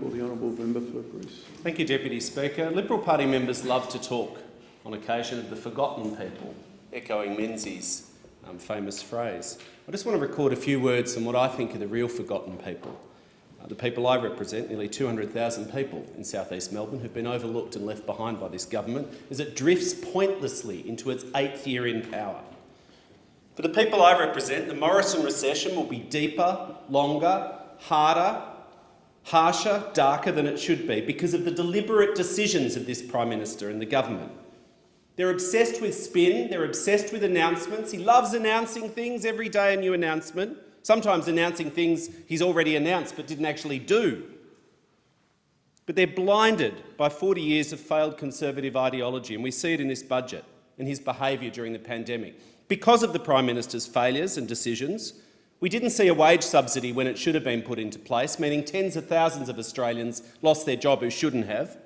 Call the honourable member for Bruce. Thank you, Deputy Speaker. Liberal Party members love to talk on occasion of the forgotten people, echoing Menzies' famous phrase. I just want to record a few words on what I think are the real forgotten people. The people I represent, nearly 200,000 people in south-east Melbourne, who've been overlooked and left behind by this government as it drifts pointlessly into its 8th year in power. For the people I represent, the Morrison recession will be deeper, longer, harder, harsher, darker than it should be because of the deliberate decisions of this Prime Minister and the government. They're obsessed with spin, they're obsessed with announcements. He loves announcing things, every day a new announcement, sometimes announcing things he's already announced but didn't actually do. But they're blinded by 40 years of failed Conservative ideology, and we see it in this budget and his behaviour during the pandemic. Because of the Prime Minister's failures and decisions, we didn't see a wage subsidy when it should have been put into place, meaning tens of thousands of Australians lost their job who shouldn't have.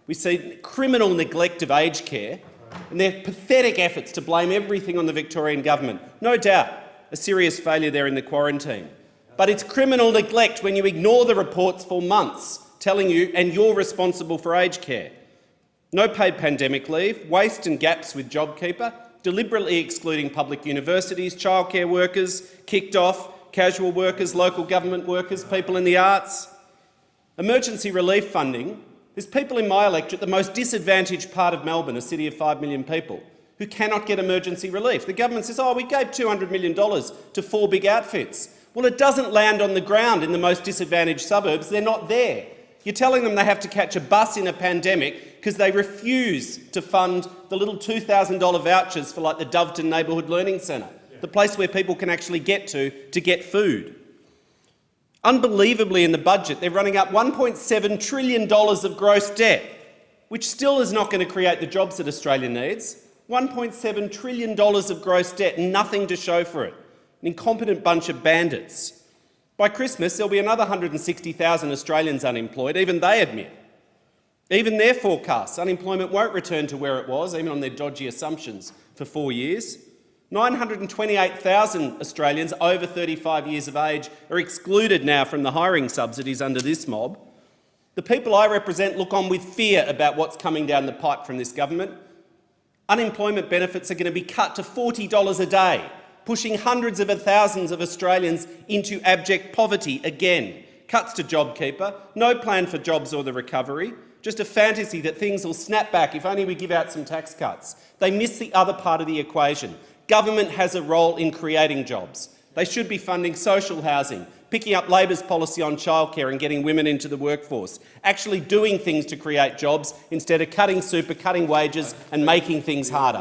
We see criminal neglect of aged care and their pathetic efforts to blame everything on the Victorian government. No doubt a serious failure there in the quarantine. But it's criminal neglect when you ignore the reports for months telling you and you're responsible for aged care. No paid pandemic leave, waste and gaps with JobKeeper, deliberately excluding public universities, childcare workers, kicked off, casual workers, local government workers, people in the arts. Emergency relief funding. There's people in my electorate, the most disadvantaged part of Melbourne, a city of 5 million people, who cannot get emergency relief. The government says, oh, we gave $200 million to 4 big outfits. Well, it doesn't land on the ground in the most disadvantaged suburbs. They're not there. You're telling them they have to catch a bus in a pandemic because they refuse to fund the little $2,000 vouchers for like the Doveton Neighbourhood Learning Centre, the place where people can actually get to get food. Unbelievably, in the budget, they're running up $1.7 trillion of gross debt, which still is not going to create the jobs that Australia needs. $1.7 trillion of gross debt and nothing to show for it. An incompetent bunch of bandits. By Christmas, there'll be another 160,000 Australians unemployed, even they admit. Even their forecasts, unemployment won't return to where it was, even on their dodgy assumptions, for 4 years. 928,000 Australians over 35 years of age are excluded now from the hiring subsidies under this mob. The people I represent look on with fear about what's coming down the pipe from this government. Unemployment benefits are going to be cut to $40 a day, pushing hundreds of thousands of Australians into abject poverty again. Cuts to JobKeeper, no plan for jobs or the recovery, just a fantasy that things will snap back if only we give out some tax cuts. They miss the other part of the equation. Government has a role in creating jobs. They should be funding social housing, picking up Labor's policy on childcare and getting women into the workforce, actually doing things to create jobs instead of cutting super, cutting wages and making things harder.